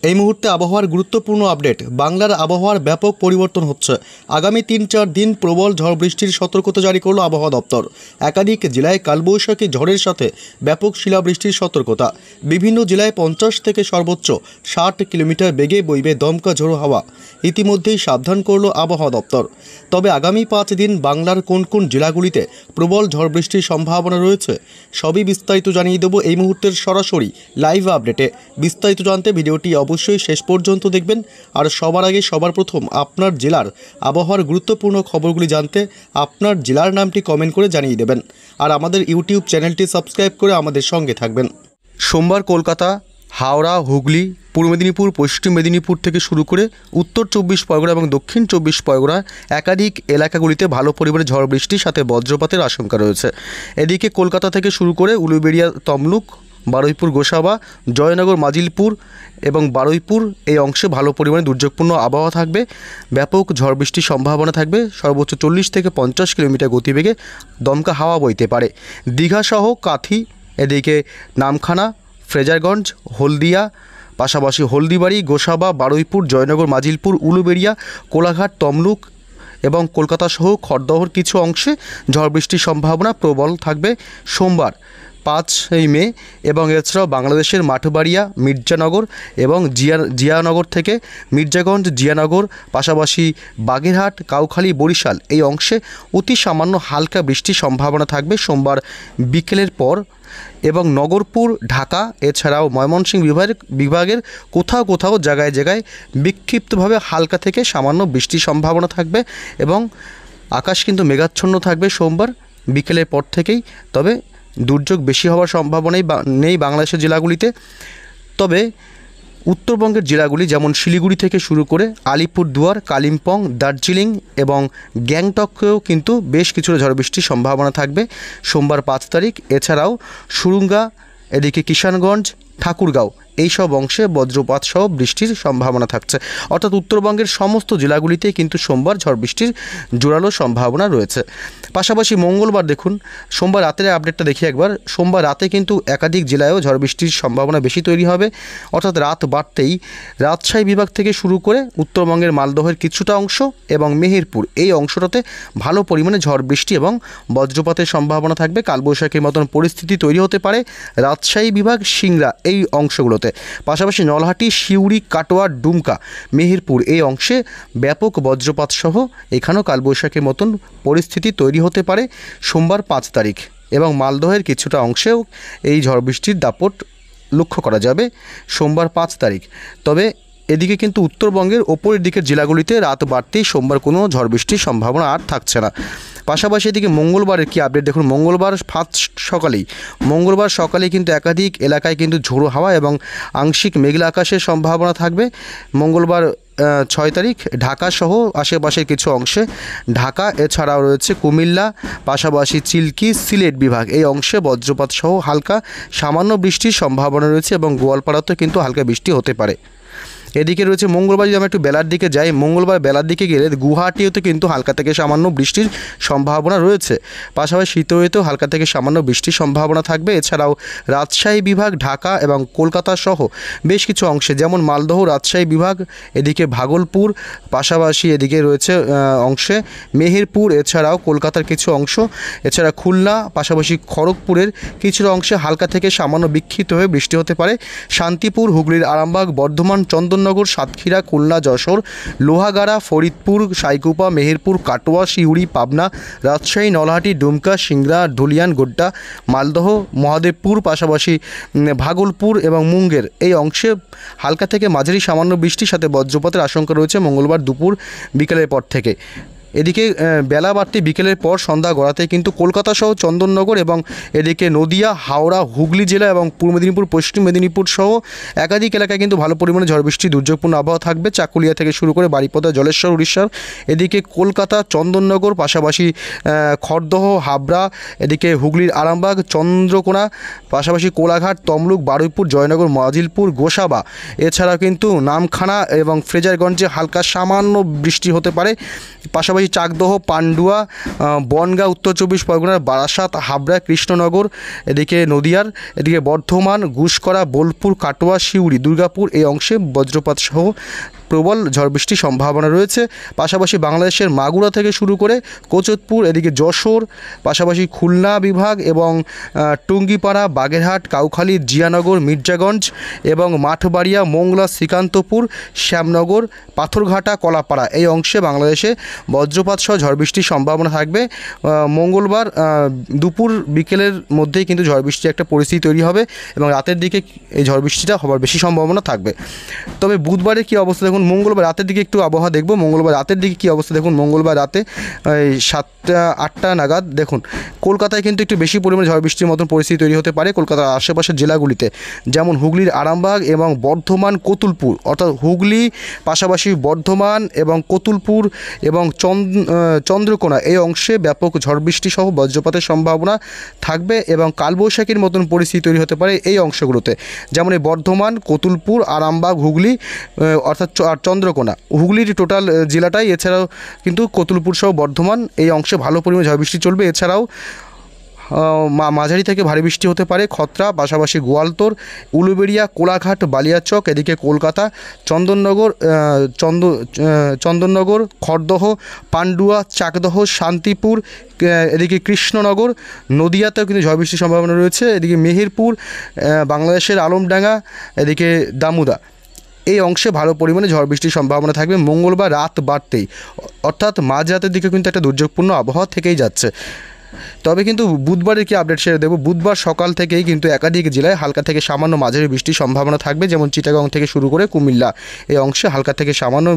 এই মুহূর্তে আবহাওয়ার গুরুত্বপূর্ণ আপডেট। বাংলার আবহাওয়ার ব্যাপক পরিবর্তন হচ্ছে। আগামী ৩-৪ দিন প্রবল ঝড় বৃষ্টির সতর্কতা জারি করল আবহাওয়া দপ্তর। একাধিক জেলায় কালবৈশাখী ঝড়ের সাথে ব্যাপক শিলাবৃষ্টির সতর্কতা। বিভিন্ন জেলায় 50 থেকে সর্বোচ্চ 60 কিলোমিটার বেগে বইবে দমকা ঝোড়ো হাওয়া। ইতিমধ্যেই সাবধান করল আবহাওয়া দপ্তর। তবে আগামী 5 দিন বাংলার কোন কোন জেলাগুলিতে প্রবল ঝড় বৃষ্টির সম্ভাবনা রয়েছে সবই বিস্তারিত জানিয়ে দেব এই মুহূর্তের সরাসরি লাইভ আপডেটে। বিস্তারিত জানতে ভিডিওটি অবশ্যই শেষ পর্যন্ত দেখবেন। আর সবার আগে সবার প্রথম আপনার জেলার আবহাওয়ার গুরুত্বপূর্ণ খবরগুলি জানতে আপনার জেলার নামটি কমেন্ট করে জানিয়ে দেবেন। আর আমাদের ইউটিউব চ্যানেলটি সাবস্ক্রাইব করে আমাদের সঙ্গে থাকবেন। সোমবার কলকাতা, হাওড়া, হুগলি, পূর্ব মেদিনীপুর, পশ্চিম মেদিনীপুর থেকে শুরু করে উত্তর 24 পরগনা এবং দক্ষিণ 24 পরগনা একাধিক এলাকাগুলিতে ভালো পরিমাণে ঝড় বৃষ্টির সাথে বজ্রপাতের আশঙ্কা রয়েছে। এদিকে কলকাতা থেকে শুরু করে উলুবেড়িয়া, তমলুক, বারুইপুর, গোসাবা, জয়নগর, মাজিলপুর এবং বারুইপুর এই অংশে ভালো পরিমাণে দুর্যোগপূর্ণ আবহাওয়া থাকবে। ব্যাপক ঝড় বৃষ্টির সম্ভাবনা থাকবে। সর্বোচ্চ 40 থেকে 50 কিলোমিটার গতিবেগে দমকা হাওয়া বইতে পারে। দীঘাসহ কাথি, এদিকে নামখানা, ফ্রেজারগঞ্জ, হলদিয়া, পাশাপাশি হলদিবাড়ি, গোসাবা, বারুইপুর, জয়নগর, মাজিলপুর, উলুবেড়িয়া, কোলাঘাট, তমলুক এবং কলকাতা সহ খড়দহর কিছু অংশে ঝড় বৃষ্টির সম্ভাবনা প্রবল থাকবে সোমবার 5 মে। এবং এছাড়াও বাংলাদেশের মাঠবাড়িয়া, মির্জানগর এবং জিয়ানগর থেকে মির্জাগঞ্জ, জিয়ানগর, পাশাপাশি বাগেরহাট, কাউখালী, বরিশাল এই অংশে অতি সামান্য হালকা বৃষ্টির সম্ভাবনা থাকবে সোমবার বিকেলের পর। এবং নগরপুর, ঢাকা এছাড়াও ময়মনসিংহ বিভাগের কোথাও কোথাও জায়গায় জায়গায় বিক্ষিপ্তভাবে হালকা থেকে সামান্য বৃষ্টির সম্ভাবনা থাকবে এবং আকাশ কিন্তু মেঘাচ্ছন্ন থাকবে সোমবার বিকেলের পর থেকেই। তবে দুর্যোগ বেশি হওয়ার সম্ভাবনাই নেই বাংলাদেশের জেলাগুলিতে। তবে উত্তরবঙ্গের জেলাগুলি যেমন শিলিগুড়ি থেকে শুরু করে আলিপুরদুয়ার, কালিম্পং, দার্জিলিং এবং গ্যাংটকেও কিন্তু বেশ কিছুটা ঝড় বৃষ্টির সম্ভাবনা থাকবে সোমবার 5 তারিখ। এছাড়াও সুরুঙ্গা, এদিকে কিষানগঞ্জ, ঠাকুরগাঁও এইসব অংশে বজ্রপাত সহ বৃষ্টির সম্ভাবনা থাকছে। অর্থাৎ উত্তরবঙ্গের সমস্ত জেলাগুলিতে কিন্তু সোমবার ঝড় বৃষ্টির জোরালো সম্ভাবনা রয়েছে। পাশাপাশি মঙ্গলবার দেখুন, সোমবার রাতের আপডেটটা দেখি একবার। সোমবার রাতে কিন্তু একাধিক জেলায়ও ঝড় বৃষ্টির সম্ভাবনা বেশি তৈরি হবে। অর্থাৎ রাত বাড়তেই রাজশাহী বিভাগ থেকে শুরু করে উত্তরবঙ্গের মালদহের কিছুটা অংশ এবং মেহেরপুর এই অংশটাতে ভালো পরিমাণে ঝড় বৃষ্টি এবং বজ্রপাতের সম্ভাবনা থাকবে। কালবৈশাখীর মতন পরিস্থিতি তৈরি হতে পারে রাজশাহী বিভাগ, সিংড়া এই অংশগুলোতে। পাশাপাশি নলহাটি, সিউড়ি, কাটোয়া, ডুমকা, মেহেরপুর এই অংশে ব্যাপক বজ্রপাত সহ এখানেও কালবৈশাখীর মতন পরিস্থিতি তৈরি হতে পারে সোমবার 5 তারিখ। এবং মালদহের কিছুটা অংশেও এই ঝড় বৃষ্টির দাপট লক্ষ্য করা যাবে সোমবার 5 তারিখ। তবে এদিকে কিন্তু উত্তরবঙ্গের ওপরের দিকের জেলাগুলিতে রাত বাড়তেই সোমবার কোনো ঝড় বৃষ্টির সম্ভাবনা আর থাকছে না। পাশাপাশি এদিকে মঙ্গলবারের কি আপডেট দেখুন। মঙ্গলবার সকালেই কিন্তু একাধিক এলাকায় কিন্তু ঝোড়ো হাওয়া এবং আংশিক মেঘলা আকাশের সম্ভাবনা থাকবে। মঙ্গলবার 6 তারিখ ঢাকা সহ আশেপাশের কিছু অংশে, ঢাকা এছাড়াও রয়েছে কুমিল্লা, পাশাপাশি চিল্কি, সিলেট বিভাগ এই অংশে বজ্রপাত সহ হালকা সামান্য বৃষ্টির সম্ভাবনা রয়েছে এবং গোয়ালপাড়াতেও কিন্তু হালকা বৃষ্টি হতে পারে। এদিকে রয়েছে মঙ্গলবার, যদি আমরা একটু বেলার দিকে যাই, মঙ্গলবার বেলার দিকে গেলে গুয়াহাটিতে কিন্তু হালকা থেকে সামান্য বৃষ্টির সম্ভাবনা রয়েছে। পাশাপাশি শীতলতেও হালকা থেকে সামান্য বৃষ্টির সম্ভাবনা থাকবে। এছাড়াও রাজশাহী বিভাগ, ঢাকা এবং কলকাতা সহ বেশ কিছু অংশে যেমন মালদহ, রাজশাহী বিভাগ, এদিকে ভাগলপুর, পাশাপাশি এদিকে রয়েছে অংশে মেহেরপুর, এছাড়াও কলকাতার কিছু অংশ, এছাড়া খুলনা, পাশাপাশি খড়গপুরের কিছুটা অংশে হালকা থেকে সামান্য বিক্ষিপ্ত হয়ে বৃষ্টি হতে পারে। শান্তিপুর, হুগলির আরামবাগ, বর্ধমান, চন্দননগর, সাতক্ষীরা, খুলনা, যশোর, লোহাগাড়া, ফরিদপুর, সাইকুপা, মেহেরপুর, কাটোয়া, সিউড়ি, পাবনা, রাজশাহী, নলহাটি, ডুমকা, সিংড়া, ধুলিয়ান, গোড্ডা, মালদহ, মহাদেবপুর, পাশাপাশি ভাগলপুর এবং মুঙ্গের এই অংশে হালকা থেকে মাঝারি সামান্য বৃষ্টির সাথে বজ্রপাতের আশঙ্কা রয়েছে মঙ্গলবার দুপুর বিকেলের পর থেকে। এদিকে বেলা বাড়তে বিকেলের পর সন্ধ্যা গড়াতে কিন্তু কলকাতা সহ চন্দননগর এবং এদিকে নদিয়া, হাওড়া, হুগলি জেলা এবং পূর্ব মেদিনীপুর, পশ্চিম মেদিনীপুর সহ একাধিক এলাকায় কিন্তু ভালো পরিমাণে ঝড় বৃষ্টি দুর্যোগপূর্ণ আবহাওয়া থাকবে। চাকুলিয়া থেকে শুরু করে বারিপদা, জলেশ্বর, উড়িষ্যার, এদিকে কলকাতা, চন্দননগর, পাশাপাশি খড়দহ, হাবড়া, এদিকে হুগলির আরামবাগ, চন্দ্রকোনা, পাশাপাশি কোলাঘাট, তমলুক, বারুইপুর, জয়নগর, মাজিলপুর, গোসাবা, এছাড়াও কিন্তু নামখানা এবং ফ্রেজারগঞ্জে হালকা সামান্য বৃষ্টি হতে পারে। পাশাপাশি পাশাপাশি চাকদহ, পান্ডুয়া, বনগাঁ উত্তর 24 পরগনার, বারাসাত, হাবড়া, কৃষ্ণনগর, এদিকে নদিয়ার, এদিকে বর্ধমান, গুসকরা, বোলপুর, কাটোয়া, সিউড়ি, দুর্গাপুর এই অংশে বজ্রপাত সহ প্রবল ঝড় বৃষ্টির সম্ভাবনা রয়েছে। পাশাপাশি বাংলাদেশের মাগুরা থেকে শুরু করে কোচতপুর, এদিকে যশোর, পাশাপাশি খুলনা বিভাগ এবং টুঙ্গিপাড়া, বাগেরহাট, কাউখালী, জিয়ানগর, মির্জাগঞ্জ এবং মাঠবাড়িয়া, মোংলা, শ্রীকান্তপুর, শ্যামনগর, পাথরঘাটা, কলাপাড়া এই অংশে বাংলাদেশে বজ্রপাত সহ ঝড় বৃষ্টির সম্ভাবনা থাকবে। মঙ্গলবার দুপুর বিকেলের মধ্যেই কিন্তু ঝড় বৃষ্টির একটা পরিস্থিতি তৈরি হবে এবং রাতের দিকে এই ঝড় বৃষ্টিটা হবার বেশি সম্ভাবনা থাকবে। তবে বুধবারে কী অবস্থা দেখুন, মঙ্গলবার রাতের দিকে একটু আবহাওয়া দেখব। মঙ্গলবার রাতের দিকে কী অবস্থা দেখুন, মঙ্গলবার রাতে 7টা-8টা নাগাদ দেখুন কলকাতায় কিন্তু একটু বেশি পরিমাণে ঝড় বৃষ্টির মতন পরিস্থিতি তৈরি হতে পারে। কলকাতার আশেপাশের জেলাগুলিতে যেমন হুগলির আরামবাগ এবং বর্ধমান, কতুলপুর, অর্থাৎ হুগলি পাশাপাশি বর্ধমান এবং কতুলপুর এবং চন্দ্রকোনা এই অংশে ব্যাপক ঝড় বৃষ্টি সহ বজ্রপাতের সম্ভাবনা থাকবে এবং কালবৈশাখীর মতন পরিস্থিতি তৈরি হতে পারে এই অংশগুলোতে, যেমন এই বর্ধমান, কতুলপুর, আরামবাগ, হুগলি অর্থাৎ চন্দ্রকোনা, হুগলির টোটাল জেলাটাই, এছাড়াও কিন্তু কতুলপুর সহ বর্ধমান এই অংশে ভালো পরিমাণে ঝড় বৃষ্টি চলবে। এছাড়াও মাঝারি থেকে ভারী বৃষ্টি হতে পারে খত্রা, পাশাপাশি গোয়ালতোড়, উলুবেড়িয়া, কোলাঘাট, বালিয়াচক, এদিকে কলকাতা, চন্দননগর, খড়দহ, পান্ডুয়া, চাকদহ, শান্তিপুর, এদিকে কৃষ্ণনগর, নদিয়াতেও কিন্তু ঝড় বৃষ্টির সম্ভাবনা রয়েছে। এদিকে মেহেরপুর, বাংলাদেশের আলমডাঙ্গা, এদিকে দামুদা এই অংশে ভালো পরিমাণে ঝড় বৃষ্টির সম্ভাবনা থাকবে। মঙ্গলবার রাত বাড়তেই অর্থাৎ মাঝরাতের দিকে কিন্তু একটা দুর্যোগপূর্ণ আবহাওয়া থেকেই যাচ্ছে। তবে কিন্তু বুধবারের কি আপডেট সেরে দেবো। বুধবার সকাল থেকেই কিন্তু একাধিক জেলায় হালকা থেকে সামান্য মাঝারি বৃষ্টির সম্ভাবনা থাকবে, যেমন চিটাগং থেকে শুরু করে কুমিল্লা এই অংশে হালকা থেকে সামান্য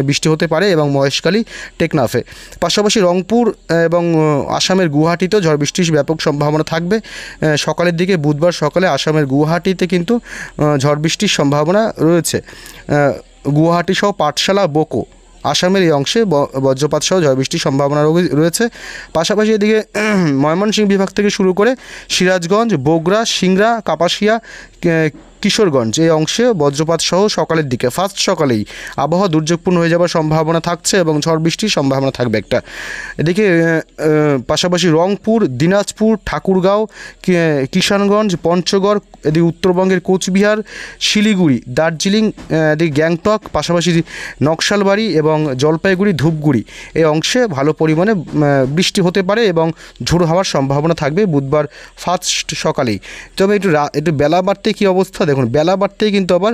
বৃষ্টি হতে পারে এবং মহেশখালী, টেকনাফে, পাশাপাশি রংপুর এবং আসামের গুয়াহাটিতেও ঝড় বৃষ্টির ব্যাপক সম্ভাবনা থাকবে সকালের দিকে। বুধবার সকালে আসামের গুয়াহাটিতে কিন্তু ঝড় বৃষ্টির সম্ভাবনা রয়েছে। গুয়াহাটি সহ পাঠশালা, বোকো আসামের এই অংশে বজ্রপাত সহ ঝড় বৃষ্টির সম্ভাবনা রয়েছে। পাশাপাশি এদিকে ময়মনসিংহ বিভাগ থেকে শুরু করে সিরাজগঞ্জ, বগুড়া, সিংড়া, কাপাসিয়া, কিশোরগঞ্জ এই অংশে বজ্রপাত সহ সকালের দিকে ফার্স্ট সকালেই আবহাওয়া দুর্যোগপূর্ণ হয়ে যাওয়ার সম্ভাবনা থাকছে এবং ঝড় বৃষ্টির সম্ভাবনা থাকবে একটা। এদিকে পাশাপাশি রংপুর, দিনাজপুর, ঠাকুরগাঁও, কিষানগঞ্জ, পঞ্চগড়, এদিকে উত্তরবঙ্গের কোচবিহার, শিলিগুড়ি, দার্জিলিং, এদিকে গ্যাংটক, পাশাপাশি নকশালবাড়ি এবং জলপাইগুড়ি, ধূপগুড়ি এই অংশে ভালো পরিমাণে বৃষ্টি হতে পারে এবং ঝোড়ো হওয়ার সম্ভাবনা থাকবে বুধবার ফার্স্ট সকালেই। তবে একটু বেলা বাড়তে কী অবস্থা দেখুন, বেলা বাড়তেই কিন্তু আবার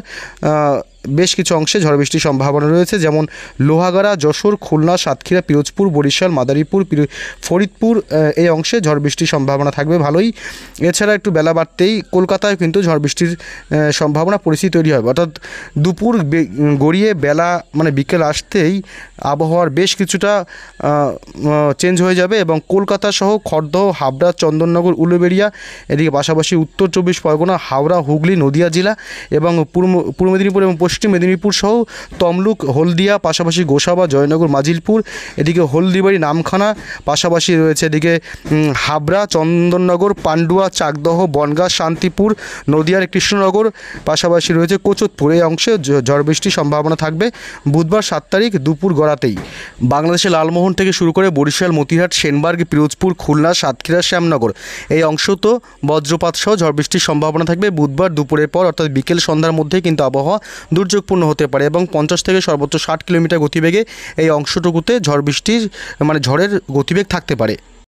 বেশ কিছু অংশে ঝড় বৃষ্টির সম্ভাবনা রয়েছে, যেমন লোহাগাড়া, যশোর, খুলনা, সাতক্ষীরা, পিরোজপুর, বরিশাল, মাদারীপুর, ফরিদপুর এই অংশে ঝড় বৃষ্টির সম্ভাবনা থাকবে ভালোই। এছাড়া একটু বেলা বাড়তেই কলকাতায় কিন্তু ঝড় বৃষ্টির সম্ভাবনা পরিস্থিতি তৈরি হবে, অর্থাৎ দুপুর গড়িয়ে বেলা মানে বিকেল আসতেই আবহাওয়ার বেশ কিছুটা চেঞ্জ হয়ে যাবে এবং কলকাতা সহ খড়দহ, হাবড়া, চন্দননগর, উলুবেড়িয়া, এদিকে পাশাপাশি উত্তর 24 পরগনা, হাওড়া, হুগলি, নদিয়া জেলা এবং পূর্ব মেদিনীপুর এবং পশ্চিম মেদিনীপুর সহ তমলুক, হলদিয়া, পাশাপাশি গোসাবা, জয়নগর, মাজিলপুর, এদিকে হলদিবাড়ি, নামখানা, পাশাপাশি রয়েছে এদিকে হাবড়া, চন্দননগর, পান্ডুয়া, চাকদহ, বনগাঁ, শান্তিপুর, নদিয়ার কৃষ্ণনগর, পাশাপাশি রয়েছে কোচতপুর এই অংশে ঝড় বৃষ্টির সম্ভাবনা থাকবে বুধবার 7 তারিখ দুপুর গড়াতেই। বাংলাদেশের লালমোহন থেকে শুরু করে বরিশাল, মতিহাট, সেনবার্গ, পিরোজপুর, খুলনা, সাতক্ষীরা, শ্যামনগর এই অংশ তো বজ্রপাত সহ ঝড় বৃষ্টির সম্ভাবনা থাকবে বুধবার দুপুরের পর, অর্থাৎ বিকেল সন্ধ্যার মধ্যেই কিন্তু আবহাওয়া দুর্যোগপূর্ণ হতে পারে এবং 50 থেকে সর্বোচ্চ 60 কিলোমিটার গতিবেগে এই অংশটুকুতে ঝড় বৃষ্টির মানে ঝড়ের গতিবেগ থাকতে পারে।